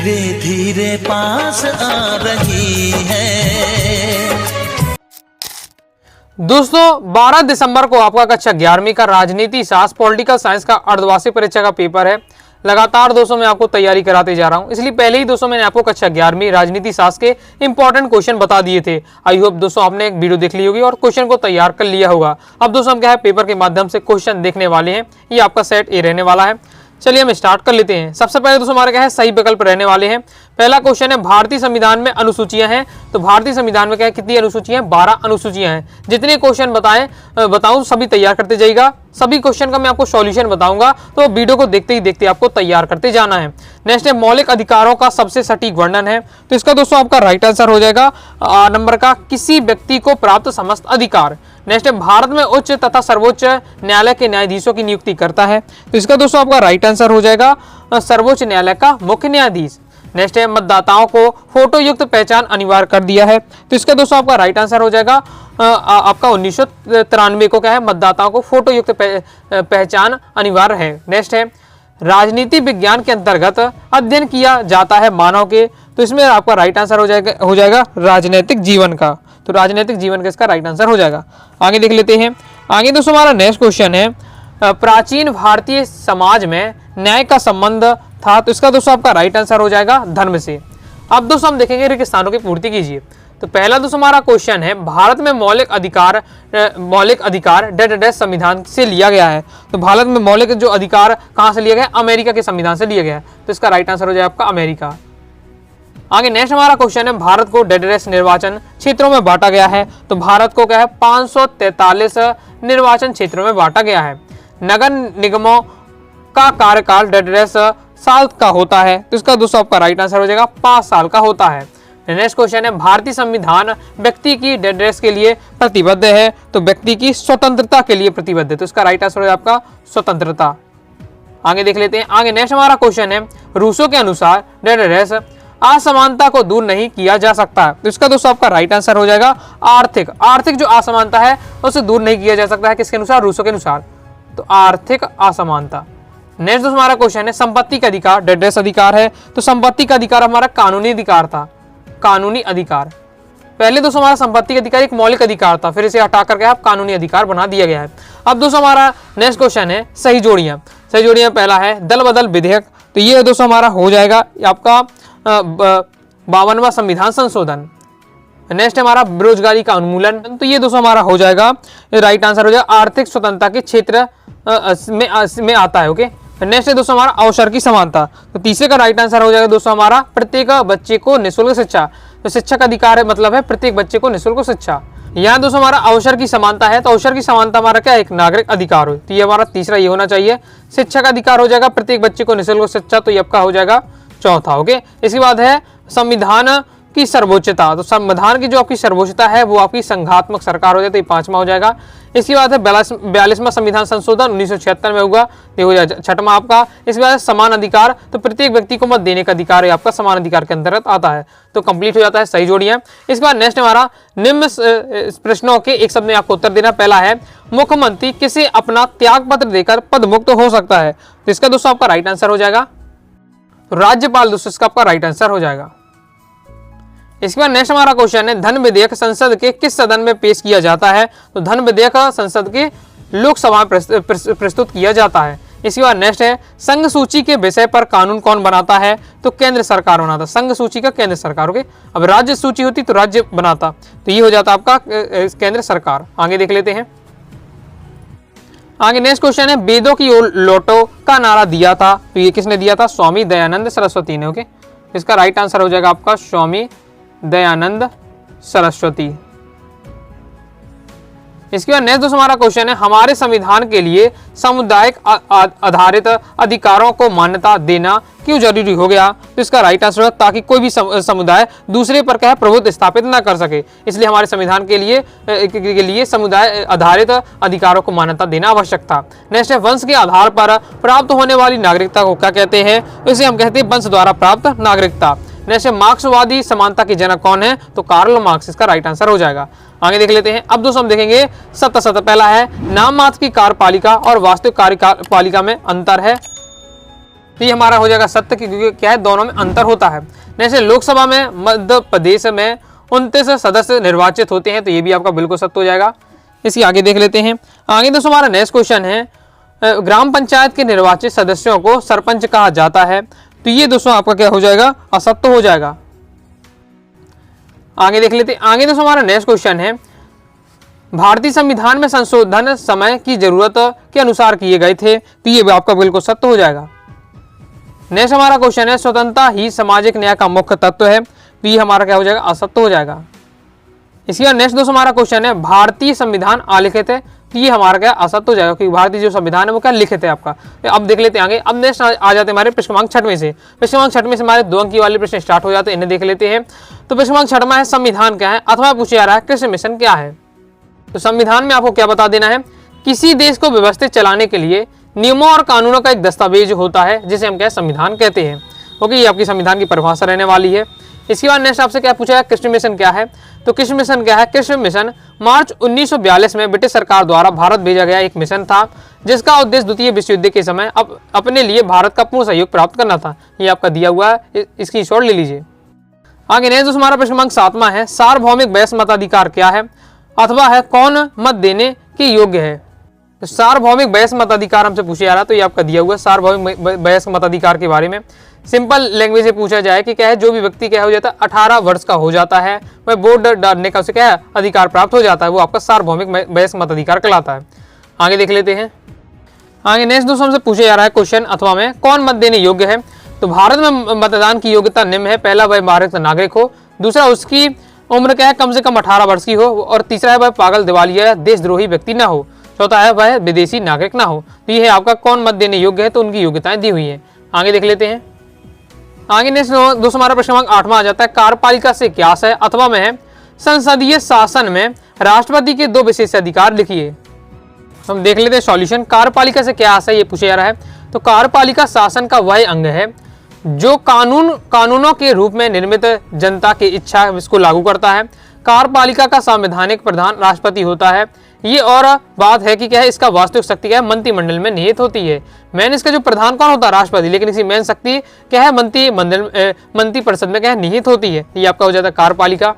धीरे धीरे पास आ रही है। दोस्तों 12 दिसंबर को आपका कक्षा 11वीं का राजनीति शास्त्र पॉलिटिकल साइंस का अर्धवार्षिक परीक्षा का पेपर है। लगातार दोस्तों मैं आपको तैयारी कराते जा रहा हूं, इसलिए पहले ही दोस्तों मैंने आपको कक्षा 11वीं राजनीति शास्त्र के इंपॉर्टेंट क्वेश्चन बता दिए थे। आई होप दोस्तों आपने एक वीडियो देख ली होगी और क्वेश्चन को तैयार कर लिया होगा। अब दोस्तों हम क्या है पेपर के माध्यम से क्वेश्चन देखने वाले हैं। ये आपका सेट ए रहने वाला है। चलिए हम स्टार्ट कर लेते हैं। सबसे पहले दोस्तों हमारे क्या है सही विकल्प रहने वाले हैं। पहला क्वेश्चन है भारतीय संविधान में अनुसूचियां हैं, तो भारतीय संविधान में क्या है कितनी अनुसूचियां हैं? 12 अनुसूचियां हैं। जितने क्वेश्चन बताऊं सभी तैयार करते जाइएगा। सभी क्वेश्चन का मैं आपको सॉल्यूशन बताऊंगा, तो वीडियो को देखते ही देखते आपको तैयार करते जाना है। नेक्स्ट है मौलिक अधिकारों का सबसे सटीक वर्णन है, तो इसका दोस्तों आपका राइट आंसर हो जाएगा नंबर का किसी व्यक्ति को प्राप्त समस्त अधिकार। नेक्स्ट है भारत में उच्च तथा सर्वोच्च न्यायालय के न्यायाधीशों की नियुक्ति करता है, तो इसका दोस्तों आपका राइट आंसर हो जाएगा सर्वोच्च न्यायालय का मुख्य न्यायाधीश। नेक्स्ट है मतदाताओं को फोटो युक्त पहचान अनिवार्य कर दिया है, तो इसका दोस्तों आपका राइट आंसर हो जाएगा आपका 1993 को क्या है मतदाताओं को फोटो युक्त पहचान अनिवार्य है। नेक्स्ट है राजनीति विज्ञान के अंतर्गत अध्ययन किया जाता है मानव के, तो इसमें आपका राइट आंसर हो जाएगा राजनीतिक जीवन का, तो राजनीतिक जीवन का इसका राइट आंसर हो जाएगा। आगे देख लेते हैं। आगे दोस्तों हमारा नेक्स्ट क्वेश्चन है प्राचीन भारतीय समाज में न्याय का संबंध था, तो इसका दोस्तों आपका राइट आंसर हो जाएगा धर्म से। अब दोस्तों हम देखेंगे रिक्त स्थानों की पूर्ति कीजिए। तो पहला दोस्तों हमारा क्वेश्चन है भारत में मौलिक अधिकार डैश संविधान से लिया गया है, तो भारत में मौलिक जो अधिकार कहां से लिया गया? अमेरिका के संविधान से लिया गया है, तो इसका राइट आंसर हो जाएगा आपका अमेरिका। आगे नेक्स्ट हमारा क्वेश्चन है भारत को डैश निर्वाचन क्षेत्रों में बांटा गया है, तो भारत को क्या है 543 निर्वाचन क्षेत्रों में बांटा गया है। नगर निगमों का कार्यकाल डैश साल का होता है, तो इसका दोस्तों आपका राइट आंसर हो जाएगा 5 साल का होता है। नेक्स्ट क्वेश्चन है भारतीय संविधान व्यक्ति की डैश के लिए प्रतिबद्ध है, तो व्यक्ति की स्वतंत्रता के लिए प्रतिबद्ध है, तो इसका राइट आंसर हो जाएगा आपका स्वतंत्रता। आगे देख लेते हैं। आगे नेक्स्ट हमारा क्वेश्चन है रूसो के अनुसार डैश असमानता को दूर नहीं किया जा सकता है, तो इसका दोस्तों आपका राइट आंसर हो जाएगा आर्थिक जो असमानता है उसे दूर नहीं किया जा सकता है। किसके अनुसार? रूसो के अनुसार, तो आर्थिक असमानता। नेक्स्ट दोस्तों हमारा क्वेश्चन है संपत्ति का अधिकार डैश अधिकार है, तो संपत्ति का अधिकार हमारा कानूनी अधिकार था, कानूनी अधिकार। पहले दोस्तों हमारा संपत्ति का अधिकार एक मौलिक अधिकार था, फिर इसे हटा करके आप कानूनी अधिकार बना दिया गया है। अब दोस्तों हमारा नेक्स्ट क्वेश्चन है सही जोड़ियां। सही जोड़ियां पहला है दल बदल विधेयक, तो ये दोस्तों हमारा हो जाएगा आपका 52वां संविधान संशोधन। नेक्स्ट हमारा बेरोजगारी का उन्मूलन, तो ये दोस्तों हमारा हो जाएगा राइट आंसर हो जाएगा आर्थिक स्वतंत्रता के क्षेत्र में आता है। ओके, नेक्स्ट है दोस्तों हमारा अवसर की समानता, तो तीसरे का राइट आंसर हो जाएगा दोस्तों हमारा प्रत्येक बच्चे को निःशुल्क शिक्षा, तो शिक्षा का अधिकार है मतलब है प्रत्येक बच्चे को निःशुल्क शिक्षा। यहाँ दोस्तों हमारा अवसर की समानता है, तो अवसर की समानता हमारा क्या एक नागरिक अधिकार हो, तो ये हमारा तीसरा ये होना चाहिए। शिक्षा का अधिकार हो जाएगा प्रत्येक बच्चे को निःशुल्क शिक्षा, तो ये आपका हो जाएगा चौथा। ओके, इसके बाद है संविधान की सर्वोच्चता, तो संविधान की जो आपकी सर्वोच्चता है वो आपकी संघात्मक सरकार हो जाए, तो ये 5वां हो जाएगा। इसके बाद है 42वां संविधान संशोधन 1976 में होगा, ये हो जाएगा 6वां आपका। इसके बाद समान अधिकार, तो प्रत्येक व्यक्ति को मत देने का अधिकार है आपका समान अधिकार के अंतर्गत आता है, तो कंप्लीट हो जाता है सही जोड़ियां। इसके बाद नेक्स्ट हमारा निम्न प्रश्नों के एक शब्द में आपको उत्तर देना। पहला है मुख्यमंत्री किसे अपना त्याग पत्र देकर पद मुक्त हो सकता है, तो इसका दोस्तों आपका राइट आंसर हो जाएगा राज्यपाल, दोस्तों इसका आपका राइट आंसर हो जाएगा। इसके बाद नेक्स्ट हमारा क्वेश्चन है धन विधेयक संसद के किस सदन में पेश किया जाता है, तो धन विधेयक संसद के लोकसभा में प्रस्तुत किया जाता है। इसके बाद नेक्स्ट है संघ सूची के विषय पर कानून कौन बनाता है, तो केंद्र सरकार बनाता। संघ सूची का केंद्र सरकार। ओके, अब राज्य सूची होती तो राज्य बनाता, तो ये हो जाता आपका केंद्र सरकार। आगे देख लेते हैं। आगे नेक्स्ट क्वेश्चन है वेदों की ओर लौटो का नारा दिया था, तो ये किसने दिया था? स्वामी दयानंद सरस्वती ने। ओके, इसका राइट आंसर हो जाएगा आपका स्वामी दयानंद सरस्वती। इसके बाद नेक्स्ट दोस्तों हमारा क्वेश्चन है हमारे संविधान के लिए सामुदायिक आधारित अधिकारों को मान्यता देना क्यों जरूरी हो गया, तो इसका राइट आंसर है ताकि कोई भी समुदाय दूसरे पर क्या है प्रभुत्व स्थापित ना कर सके, इसलिए हमारे संविधान के लिए समुदाय आधारित अधिकारों को मान्यता देना आवश्यक था। नेक्स्ट है वंश के आधार पर प्राप्त होने वाली नागरिकता को क्या कहते हैं, इसे हम कहते हैं वंश द्वारा प्राप्त नागरिकता। नेक्स्ट है मार्क्सवादी समानता के जनक कौन है, तो कार्ल मार्क्स इसका राइट आंसर हो जाएगा। आगे देख लेते हैं। अब दोस्तों हम देखेंगे सत्ता पहला है नाम मात्र की कार्यपालिका और वास्तविक कार्यपालिका में अंतर है। तो ये हमारा हो जाएगा सत्य, क्योंकि क्या है दोनों में अंतर होता है। जैसे लोकसभा में मध्य प्रदेश में 29 सदस्य निर्वाचित होते हैं, तो ये भी आपका बिल्कुल सत्य हो जाएगा। इसकी आगे देख लेते हैं। आगे दोस्तों हमारा नेक्स्ट क्वेश्चन है, ग्राम पंचायत के निर्वाचित सदस्यों को सरपंच कहा जाता है, तो ये दोस्तों आपका क्या हो जाएगा, असत्य हो जाएगा। आगे देख लेते हैं। आगे दोस्तों हमारा नेक्स्ट क्वेश्चन है, भारतीय संविधान में संशोधन समय की जरूरत के अनुसार किए गए थे, तो ये भी आपका बिल्कुल सत्य हो जाएगा। नेक्स्ट हमारा क्वेश्चन है, स्वतंत्रता ही सामाजिक न्याय का मुख्य तत्व है, तो ये हमारा क्या हो जाएगा, असत्य हो जाएगा। इसके बाद नेक्स्ट दोस्तों हमारा क्वेश्चन है, भारतीय संविधान अलिखित है, तो ये हमारा क्या असत्य हो जाएगा, क्योंकि भारतीय जो संविधान है वो क्या लिखित है आपका। तो अब देख लेते हैं आगे। अब नेक्स्ट आ जाते हैं हमारे प्रश्न क्रमांक 6 से। प्रश्न क्रमांक 6 से हमारे 2 अंक वाले प्रश्न स्टार्ट हो जाते हैं, इन्हें देख लेते हैं। तो प्रश्न क्रमांक 6 है, संविधान क्या है, अथवा पूछा जा रहा है कृषि मिशन क्या है। तो संविधान में आपको क्या बता देना है, किसी देश को व्यवस्थित चलाने के लिए नियमों और कानूनों का एक दस्तावेज होता है, जिसे हम क्या संविधान कहते हैं। ओके, ये आपकी संविधान की परिभाषा रहने वाली है। इसके बाद नेक्स्ट आपसे क्या पूछा है, कृषि मिशन क्या है। तो कृषि मिशन क्या है, कृषि मिशन मार्च 1942 में ब्रिटिश सरकार द्वारा भारत भेजा गया एक मिशन था, जिसका उद्देश्य द्वितीय विश्व युद्ध के समय अपने लिए भारत का पूर्ण सहयोग प्राप्त करना था। ये आपका दिया हुआ है, इसकी शॉर्ट ले लीजिए। आगे नेक्स्ट दोस्तों हमारा प्रश्न क्रमांक 7 है, सार्वभौमिक वयस्क मताधिकार क्या है, अथवा है कौन मत देने के योग्य है। तो सार्वभौमिक वयस्क मताधिकार हमसे पूछा जा रहा है, तो ये आपका दिया हुआ है सार्वभौमिक वयस्क मताधिकार के बारे में। सिंपल लैंग्वेज से पूछा जाए कि क्या है, जो भी व्यक्ति क्या हो जाता है 18 वर्ष का हो जाता है, वह वोट डालने का उसे क्या है अधिकार प्राप्त हो जाता है, वो आपका सार्वभौमिक वयस्क मताधिकार कहलाता है। आगे देख लेते हैं। आगे नेक्स्ट दोस्तों हमसे पूछा जा रहा है क्वेश्चन, अथवा में कौन मत देने योग्य है। तो भारत में मतदान की योग्यता निम्न है, पहला वह भारत नागरिक हो, दूसरा उसकी उम्र क्या है कम से कम 18 वर्ष की हो, और तीसरा है वह पागल, दिवालिया या देशद्रोही व्यक्ति ना हो, चौथा है वह विदेशी नागरिक ना हो। तो ये है आपका कौन मत देने योग्य है, तो उनकी योग्यताएं दी हुई है। आगे देख लेते हैं। आगे नेक्स्ट दोस्तों हमारा प्रश्न क्रमांक 8 आ जाता है, कार्यपालिका से क्या है, अथवा में है संसदीय शासन में राष्ट्रपति के 2 विशेषाधिकार लिखिए। हम देख लेते हैं सॉल्यूशन। कार्यपालिका से क्या है, ये पूछा जा रहा है। तो कार्यपालिका शासन का वह अंग है जो कानूनों के रूप में निर्मित जनता की इच्छा इसको लागू करता है। कार्यपालिका का संवैधानिक प्रधान राष्ट्रपति होता है। ये और बात है कि क्या है, इसका वास्तविक शक्ति क्या है, मंत्रिमंडल में निहित होती है। मेन इसका जो प्रधान कौन होता है, राष्ट्रपति, लेकिन इसकी मेन शक्ति क्या है, मंत्रिपरिषद में क्या है निहित होती है। ये आपका हो जाता है कार्यपालिका।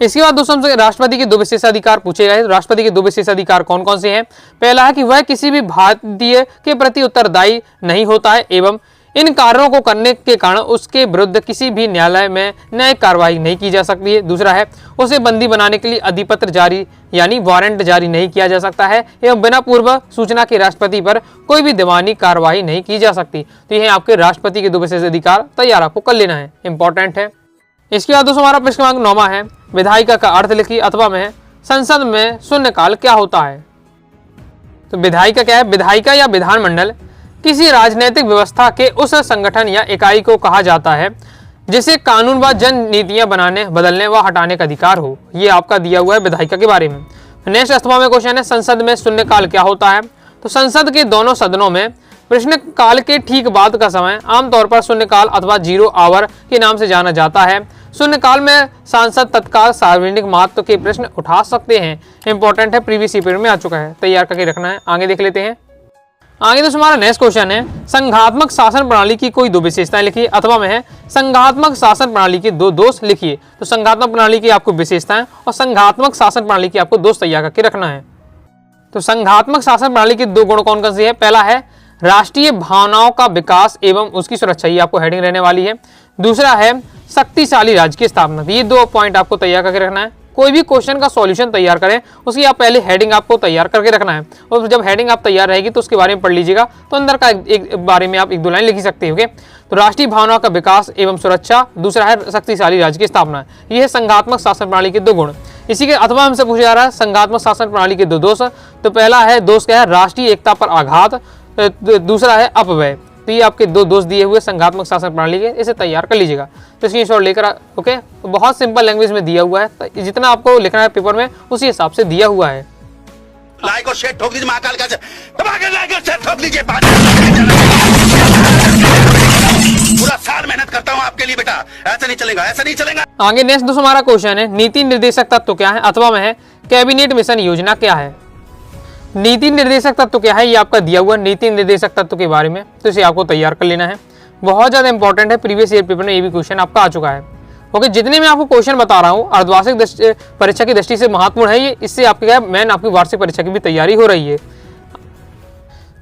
इसके बाद दोस्तों हमसे राष्ट्रपति के 2 विशेषाधिकार पूछे गए। राष्ट्रपति के 2 विशेषाधिकार कौन कौन से हैं। पहला है कि वह किसी भी भारतीय के प्रति उत्तरदायी नहीं होता है, एवं इन कार्यों को करने के कारण उसके विरुद्ध किसी भी न्यायालय में न्यायिक कार्रवाई नहीं की जा सकती है। दूसरा है, उसे बंदी बनाने के लिए अधिपत्र जारी यानी वारंट जारी नहीं किया जा सकता है, एवं बिना पूर्व सूचना के राष्ट्रपति पर कोई भी दीवानी कार्रवाई नहीं की जा सकती। तो ये आपके राष्ट्रपति के 2 विशेषाधिकार, तैयार आपको कर लेना है, इंपॉर्टेंट है। इसके बाद दोस्तों हमारा प्रश्न क्रमांक 9 है, विधायिका का अर्थ लिखिए, अथवा में संसद में शून्यकाल क्या होता है। तो विधायिका क्या है, विधायिका या विधानमंडल किसी राजनीतिक व्यवस्था के उस संगठन या इकाई को कहा जाता है जिसे कानून व जन नीतियां बनाने, बदलने व हटाने का अधिकार हो। ये आपका दिया हुआ है विधायिका के बारे में। नेक्स्ट अथवा में क्वेश्चन है, संसद में शून्यकाल क्या होता है। तो संसद के दोनों सदनों में प्रश्नकाल के ठीक बाद का समय आमतौर पर शून्यकाल अथवा 0 आवर के नाम से जाना जाता है। शून्यकाल में सांसद तत्काल सार्वजनिक महत्व के प्रश्न उठा सकते हैं। इंपॉर्टेंट है, प्रीवियस ईयर में आ चुका है, तैयार करके रखना है। आगे देख लेते हैं। आगे दोस्तों हमारा नेक्स्ट क्वेश्चन है, संघात्मक शासन प्रणाली की कोई 2 विशेषताएं लिखिए, अथवा में है संघात्मक शासन प्रणाली के 2 दोष लिखिए। तो संघात्मक प्रणाली की आपको विशेषताएं और संघात्मक शासन प्रणाली की आपको दोष तैयार करके रखना है। तो संघात्मक शासन प्रणाली के 2 गुण कौन कौन से है। पहला है राष्ट्रीय भावनाओं का विकास एवं उसकी सुरक्षा, ये आपको हेडिंग रहने वाली है। दूसरा है शक्तिशाली राज्य की स्थापना। ये 2 पॉइंट आपको तैयार करके रखना है। कोई भी क्वेश्चन का सॉल्यूशन तैयार करें उसकी आप पहले हेडिंग आपको तैयार करके रखना है, और जब हेडिंग आप तैयार रहेगी तो उसके बारे में पढ़ लीजिएगा, तो अंदर का एक बारे में आप 1-2 लाइन लिख सकते हो। तो राष्ट्रीय भावनाओं का विकास एवं सुरक्षा, दूसरा है शक्तिशाली राज्य की स्थापना। यह है संघात्मक शासन प्रणाली के 2 गुण। इसी के अथवा हमसे पूछा जा रहा है संघात्मक शासन प्रणाली के 2 दोष। तो पहला है दोष क्या है, राष्ट्रीय एकता पर आघात, दूसरा है अपव्यय। तो ये आपके 2 दोष दिए हुए संघात्मक शासन प्रणाली के, इसे तैयार कर लीजिएगा। तो स्क्रीनशॉट लेकर ओके, तो बहुत सिंपल लैंग्वेज में दिया हुआ है, तो जितना आपको लिखना है पेपर में उसी हिसाब से दिया हुआ है। लाइक और शेयर ठोक दीजिए, महाकाल का लाइक और शेयर ठोक दीजिए। पूरा साल मेहनत करता हूँ आपके लिए बेटा, ऐसा नहीं चलेगा, ऐसा नहीं चलेगा। आगे नेक्स्ट दोस्तों हमारा क्वेश्चन है, नीति निर्देशक तत्व क्या है, अथवा में है कैबिनेट मिशन योजना क्या है। नीति निर्देशक तत्व क्या है, ये आपका दिया हुआ नीति निर्देशक तत्व के बारे में, तो इसे आपको तैयार कर लेना है। बहुत ज़्यादा इंपॉर्टेंट है, प्रीवियस ईयर पेपर में ये भी क्वेश्चन आपका आ चुका है। ओके, जितने मैं आपको क्वेश्चन बता रहा हूँ अर्धवार्षिक परीक्षा की दृष्टि से महत्वपूर्ण है ये, इससे आपके क्या मेन आपकी वार्षिक परीक्षा की भी तैयारी हो रही है।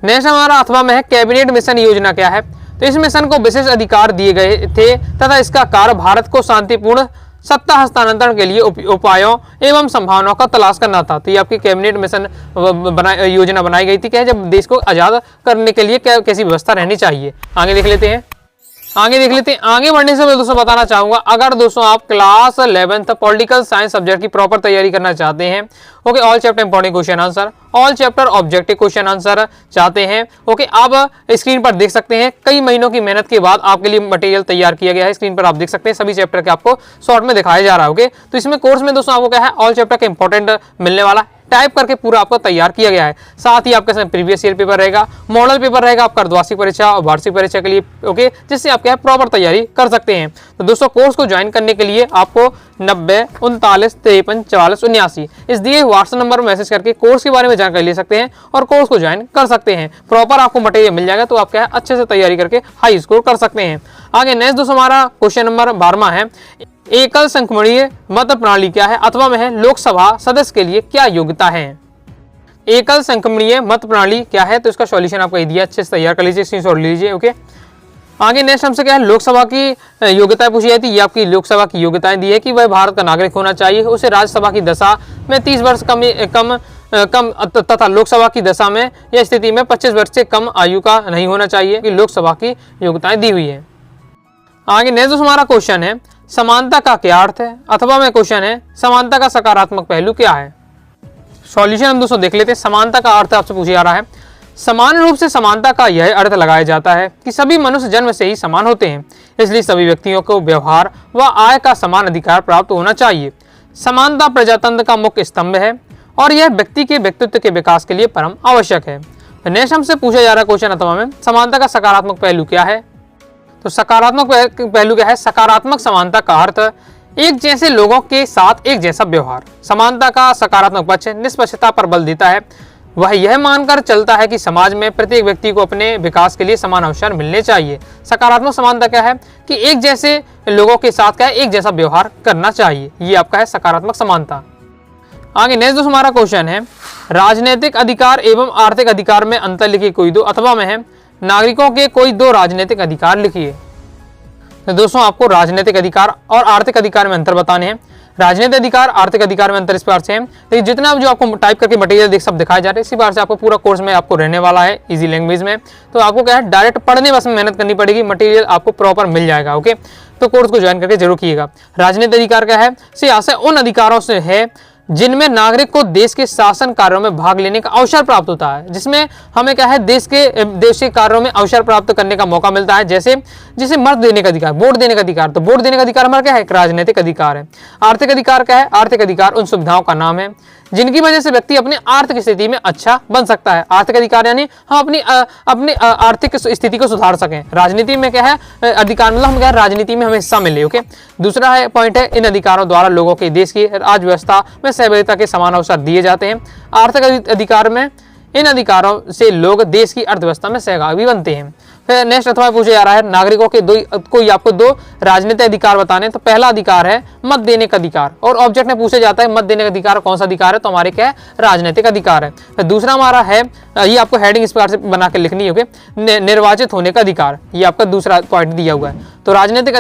नेक्स्ट हमारा अथवा में है कैबिनेट मिशन योजना क्या है, तो इस मिशन को विशेष अधिकार दिए गए थे तथा इसका कार्य भारत को शांतिपूर्ण सत्ता हस्तांतरण के लिए उपायों एवं संभावनाओं का तलाश करना था। तो ये आपकी कैबिनेट मिशन योजना बनाई गई थी क्या, जब देश को आज़ाद करने के लिए कैसी व्यवस्था रहनी चाहिए। आगे देख लेते हैं। आगे बढ़ने से मैं दोस्तों बताना चाहूंगा, अगर दोस्तों आप class 11th political science subject की प्रॉपर तैयारी करना चाहते हैं, okay, all chapter important question answer, all chapter objective question answer चाहते हैं, ओके, आप स्क्रीन पर देख सकते हैं कई महीनों की मेहनत के बाद आपके लिए मटेरियल तैयार किया गया है। स्क्रीन पर आप देख सकते हैं सभी चैप्टर के आपको शॉर्ट में दिखाया जा रहा है। ओके, तो इसमें कोर्स में दोस्तों आपको क्या है, ऑल चैप्टर का इंपॉर्टेंट मिलने वाला है, टाइप करके पूरा आपको तैयार किया गया है। साथ ही आपके साथ प्रीवियस ईयर पेपर रहेगा, मॉडल पेपर रहेगा आपका अर्धवार्षिक परीक्षा और वार्षिक परीक्षा के लिए, ओके, जिससे आप क्या प्रॉपर तैयारी कर सकते हैं। तो दोस्तों कोर्स को ज्वाइन करने के लिए आपको 90 39 53 44 79 इस दिए व्हाट्सएप नंबर पर मैसेज करके कोर्स के बारे में जानकारी ले सकते हैं और कोर्स को ज्वाइन कर सकते हैं। प्रॉपर आपको मटेरियल मिल जाएगा, तो आप क्या है अच्छे से तैयारी करके हाई स्कोर कर सकते हैं। आगे नेक्स्ट दोस्तों हमारा क्वेश्चन नंबर 12वां है, एकल संख्यणीय मत प्रणाली क्या है, अथवा में है लोकसभा सदस्य के लिए क्या योग्यता है। एकल संख्यणीय मत प्रणाली क्या है, तो इसका सॉल्यूशन आपको दिया, अच्छे से तैयार कर लीजिए, स्क्रीनशॉट लीजिए। ओके, आगे नेक्स्ट हमसे क्या है, लोकसभा की योग्यताएं पूछी जाती है। ये आपकी लोकसभा की योग्यताएं दी है कि वह भारत का नागरिक होना चाहिए, उसे राज्यसभा की दशा में 30 वर्ष कम तथा लोकसभा की दशा में या स्थिति में 25 वर्ष से कम आयु का नहीं होना चाहिए, कि लोकसभा की योग्यताएं दी हुई है। आगे नेक्स्ट हमारा क्वेश्चन है, समानता का क्या अर्थ है, अथवा में क्वेश्चन है समानता का सकारात्मक पहलू क्या है। सॉल्यूशन हम दोस्तों देख लेते हैं। समानता का अर्थ आपसे पूछा जा रहा है, समान रूप से समानता का यह अर्थ लगाया जाता है कि सभी मनुष्य जन्म से ही समान होते हैं, इसलिए सभी व्यक्तियों को व्यवहार व आय का समान अधिकार प्राप्त होना चाहिए। समानता प्रजातंत्र का मुख्य स्तंभ है और यह व्यक्ति के व्यक्तित्व के विकास के लिए परम आवश्यक है। नेक्स्ट हमसे पूछा जा रहा क्वेश्चन अथवा में समानता का सकारात्मक पहलू क्या है, तो सकारात्मक पहलू क्या है, सकारात्मक समानता का अर्थ एक जैसे लोगों के साथ एक जैसा व्यवहार। समानता का सकारात्मक पक्ष निष्पक्षता पर बल देता है, वह यह मानकर चलता है कि समाज में प्रत्येक व्यक्ति को अपने विकास के लिए समान अवसर मिलने चाहिए। सकारात्मक समानता क्या है कि एक जैसे लोगों के साथ क्या है, एक जैसा व्यवहार करना चाहिए, ये आपका है सकारात्मक समानता। आगे नेक्स्ट दोस्तों हमारा क्वेश्चन है, राजनीतिक अधिकार एवं आर्थिक अधिकार में अंतर लिखिए कोई दो, अथवा में है नागरिकों के कोई दो राजनीतिक अधिकार लिखिए। तो दोस्तों आपको राजनीतिक अधिकार और आर्थिक अधिकार में अंतर बताने हैं। राजनीतिक अधिकार आर्थिक अधिकार में अंतर इस प्रकार से है, तो जितना जो आपको टाइप करके मटेरियल सब दिखाए जा रहे हैं, इसी बार से आपको पूरा कोर्स में आपको रहने वाला है इजी लैंग्वेज में। तो आपको क्या है, डायरेक्ट पढ़ने बस में मेहनत करनी पड़ेगी, मटेरियल आपको प्रॉपर मिल जाएगा। ओके, तो कोर्स को ज्वाइन करके जरूर कीजिएगा। राजनीतिक अधिकार क्या है, सियासत उन अधिकारों से है जिनमें नागरिक को देश के शासन कार्यों में भाग लेने का अवसर प्राप्त होता है, जिसमें हमें क्या है देश के कार्यों में अवसर प्राप्त करने का मौका मिलता है। जैसे मत देने का अधिकार, वोट देने का अधिकार, तो वोट देने का अधिकार हमारा क्या है, एक राजनीतिक अधिकार है। आर्थिक अधिकार क्या है, आर्थिक अधिकार उन सुविधाओं का नाम है जिनकी वजह से व्यक्ति अपनी आर्थिक स्थिति में अच्छा बन सकता है। आर्थिक अधिकार यानी हम अपनी आर्थिक स्थिति को सुधार सकें। राजनीति में क्या है, अधिकार मतलब हम क्या है, राजनीति में हमें हिस्सा मिले। ओके, दूसरा है पॉइंट है, इन अधिकारों द्वारा लोगों के देश की अर्थव्यवस्था में सहभागिता के समान अवसर दिए जाते हैं। आर्थिक अधिकार में इन अधिकारों से लोग देश की अर्थव्यवस्था में सहभागी बनते हैं। फिर नेक्स्ट अथवा पूछा जा रहा है, नागरिकों के कोई आपको दो राजनीतिक अधिकार बताने। तो पहला अधिकार है मत देने का अधिकार, और ऑब्जेक्ट में पूछा जाता है मत देने का अधिकार कौन सा अधिकार है, तो हमारे क्या है, राजनीतिक अधिकार है। फिर दूसरा हमारा है, ये आपको हेडिंग इस प्रकार से बना के लिखनी होगी, निर्वाचित होने का अधिकार, ये आपका दूसरा पॉइंट दिया हुआ है। तो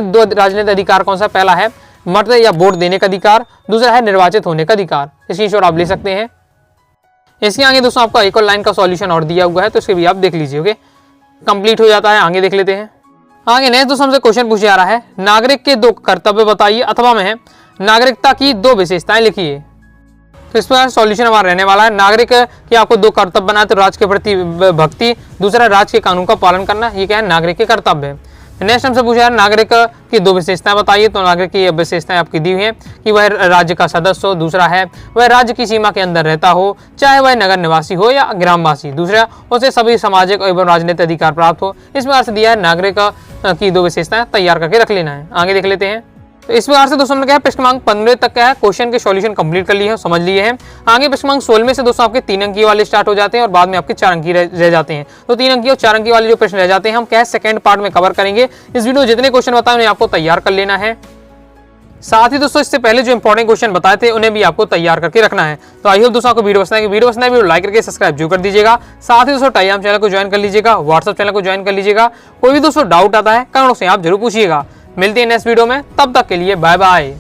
दो राजनीतिक अधिकार कौन सा, पहला है मत या वोट देने का अधिकार, दूसरा है निर्वाचित होने का अधिकार। स्क्रीनशॉट आप ले सकते हैं। इसके आगे दोस्तों आपका एक और लाइन का सॉल्यूशन और दिया हुआ है, तो इसके भी आप देख लीजिए। ओके, कंप्लीट हो जाता है। आगे देख लेते हैं। आगे नेक्स्ट दोस्तों हमसे क्वेश्चन पूछा जा रहा है, नागरिक के दो कर्तव्य बताइए, अथवा में है नागरिकता की दो विशेषताएं लिखिए। तो इस पर सॉल्यूशन हमारा रहने वाला है, नागरिक के आपको दो कर्तव्य बनाए, तो राज्य के प्रति भक्ति, दूसरा राज्य के कानून का पालन करना, ये क्या है, नागरिक के कर्तव्य है। नेक्स्ट हमसे पूछा है, नागरिक की दो विशेषताएं बताइए। तो नागरिक की विशेषताएं आपकी दी हुई है कि वह राज्य का सदस्य हो, दूसरा है वह राज्य की सीमा के अंदर रहता हो, चाहे वह नगर निवासी हो या ग्रामवासी, दूसरा उसे सभी सामाजिक एवं राजनीतिक अधिकार प्राप्त हो। इस प्रकार से दिया है, नागरिक की दो विशेषताएं तैयार करके रख लेना है। आगे देख लेते हैं। तो इस प्रकार से दोस्तों हमने क्या है प्रश्न क्रमांक 15 तक का है क्वेश्चन के सॉल्यूशन कंप्लीट कर लिए हैं, समझ लिए हैं। आगे प्रश्न क्रमांक 16 में से दोस्तों आपके 3 अंकीय वाले स्टार्ट हो जाते हैं और बाद में आपके 4 अंकीय रह जाते हैं। तो 3 अंकीय और 4 अंकीय वाले जो प्रश्न रह जाते हैं हम क्या है सेकंड पार्ट में कवर करेंगे। इस वीडियो जितने क्वेश्चन बताए उन्हें आपको तैयार कर लेना है। साथ ही दोस्तों इससे पहले जो इंपॉर्टेंट क्वेश्चन बताए थे उन्हें भी आपको तैयार करके रखना है। तो आई होप दोस्तों आपको वीडियो पसंद है, वीडियो लाइक करके सब्सक्राइब जरूर कर दीजिएगा। साथ ही दोस्तों टेलीग्राम चैनल को ज्वाइन कर लीजिएगा, व्हाट्सएप चैनल को ज्वाइन कर लीजिएगा। कोई भी दोस्तों डाउट आता है कमेंट से आप जरूर पूछिएगा। मिलते हैं नेक्स्ट वीडियो में, तब तक के लिए बाय बाय।